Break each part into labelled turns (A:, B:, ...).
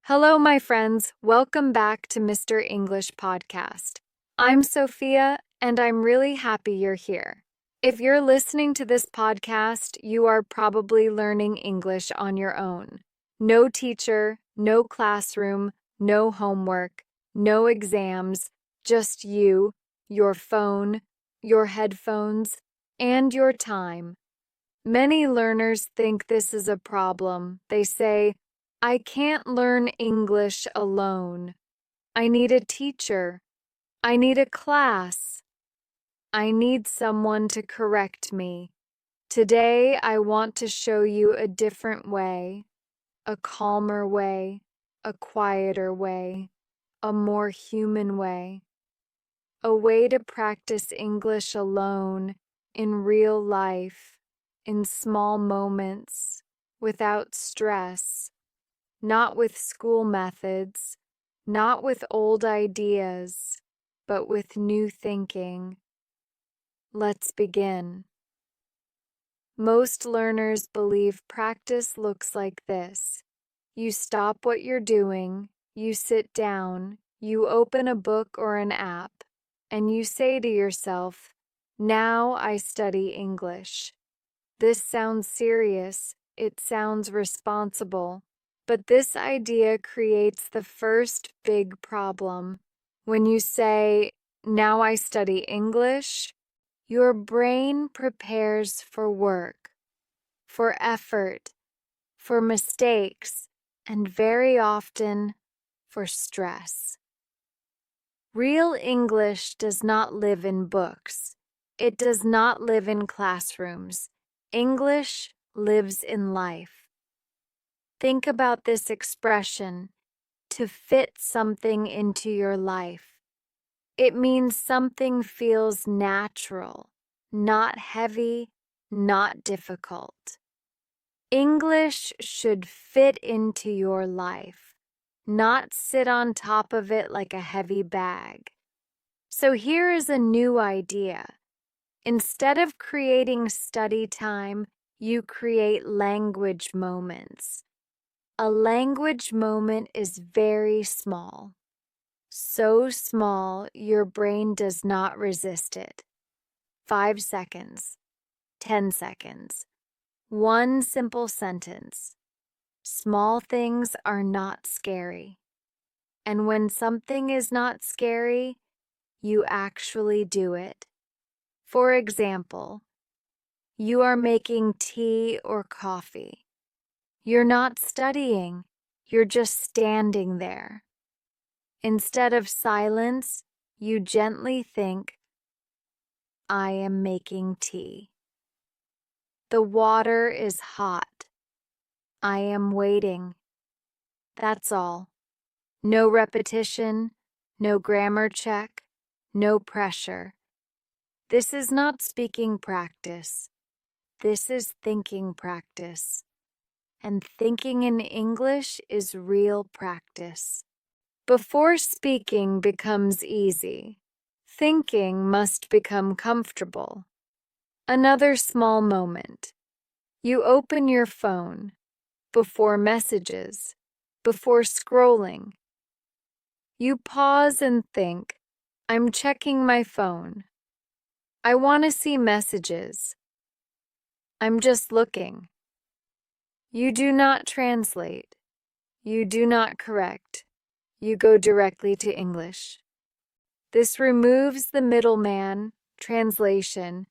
A: Hello, my friends. Welcome back to Mr. English Podcast. I'm Sophia, and I'm really happy you're here. If you're listening to this podcast, you are probably learning English on your own. No teacher, no classroom, no homework, no exams, just you, your phone, your headphones, and your time. Many learners think this is a problem. They say, I can't learn English alone. I need a teacher. I need a class. I need someone to correct me. Today, I want to show you a different way, a calmer way, a quieter way, a more human way, a way to practice English alone, in real life, in small moments, without stress. Not with school methods, not with old ideas, but with new thinking. Let's begin. Most learners believe practice looks like this. You stop what you're doing, you sit down, you open a book or an app, and you say to yourself, "Now I study English." This sounds serious, it sounds responsible. But this idea creates the first big problem. When you say, "Now I study English," your brain prepares for work, for effort, for mistakes, and very often for stress. Real English does not live in books. It does not live in classrooms. English lives in life. Think about this expression, to fit something into your life. It means something feels natural, not heavy, not difficult. English should fit into your life, not sit on top of it like a heavy bag. So here is a new idea. Instead of creating study time, you create language moments. A language moment is very small. So small, your brain does not resist it. 5 seconds, 10 seconds, one simple sentence. Small things are not scary. And when something is not scary, you actually do it. For example, you are making tea or coffee. You're not studying, you're just standing there. Instead of silence, you gently think, I am making tea. The water is hot. I am waiting. That's all. No repetition, no grammar check, no pressure. This is not speaking practice. This is thinking practice. And thinking in English is real practice. Before speaking becomes easy, thinking must become comfortable. Another small moment. You open your phone, before messages, before scrolling. You pause and think, I'm checking my phone. I want to see messages. I'm just looking. You do not translate. You do not correct. You go directly to English. This removes the middleman, translation,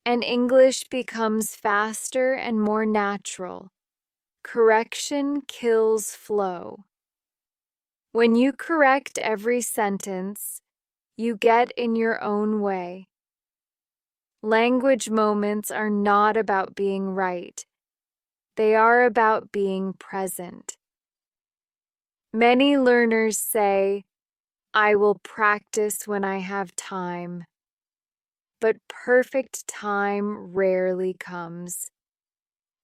A: and English becomes faster and more natural. Correction kills flow. When you correct every sentence, you get in your own way. Language moments are not about being right. They are about being present. Many learners say, I will practice when I have time. But perfect time rarely comes.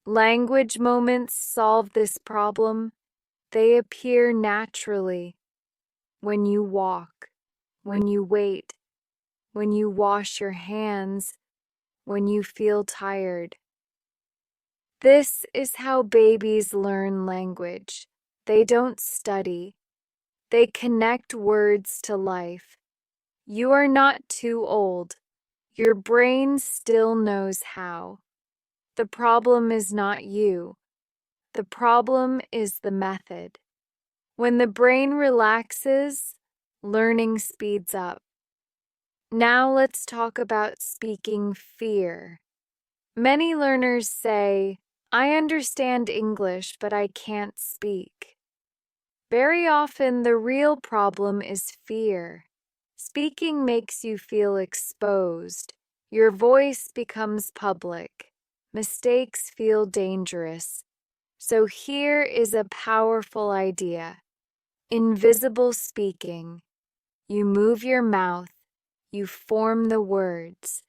A: Language moments solve this problem. They appear naturally when you walk, when you wait, when you wash your hands, when you feel tired. This is how babies learn language, They don't study. They connect words to life. You are not too old. Your brain still knows how. The problem is not you. The problem is the method. When the brain relaxes, learning speeds up. Now let's talk about speaking fear. Many learners say, I understand English, but I can't speak. Very often, the real problem is fear. Speaking makes you feel exposed. Your voice becomes public. Mistakes feel dangerous. So here is a powerful idea. Invisible speaking. You move your mouth. You form the words.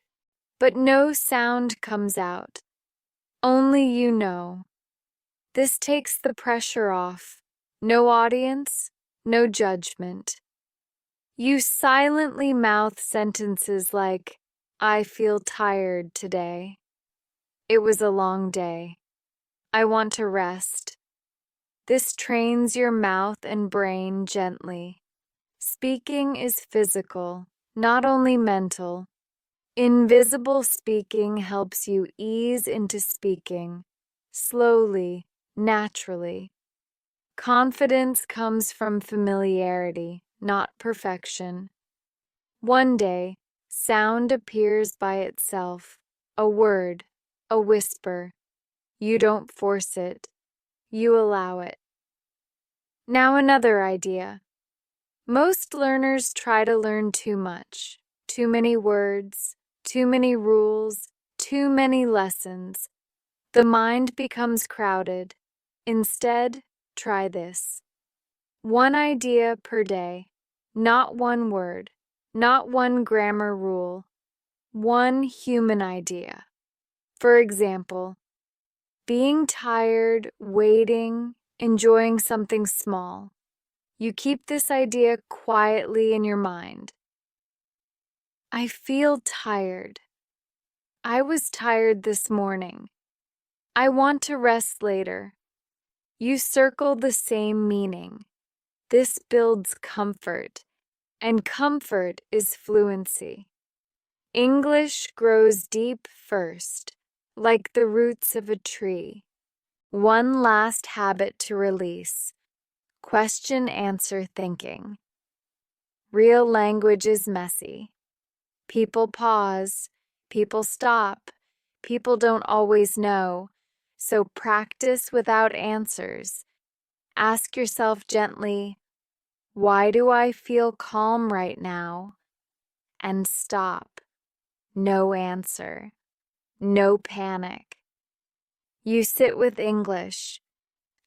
A: But no sound comes out. Only you know. This takes the pressure off. No audience, no judgment. You silently mouth sentences like, I feel tired today. It was a long day. I want to rest. This trains your mouth and brain gently. Speaking is physical, not only mental. Invisible speaking helps you ease into speaking, slowly, naturally. Confidence comes from familiarity, not perfection. One day, sound appears by itself, a word, a whisper. You don't force it, you allow it. Now another idea. Most learners try to learn too much, too many words, too many rules, too many lessons. The mind becomes crowded. Instead, try this. One idea per day, not one word, not one grammar rule, one human idea. For example, being tired, waiting, enjoying something small. You keep this idea quietly in your mind. I feel tired. I was tired this morning. I want to rest later. You circle the same meaning. This builds comfort, and comfort is fluency. English grows deep first, like the roots of a tree. One last habit to release. Question-answer thinking. Real language is messy. People pause. People stop. People don't always know. So practice without answers. Ask yourself gently, why do I feel calm right now? And stop. No answer. No panic. You sit with English.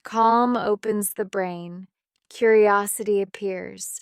A: Calm opens the brain. Curiosity appears.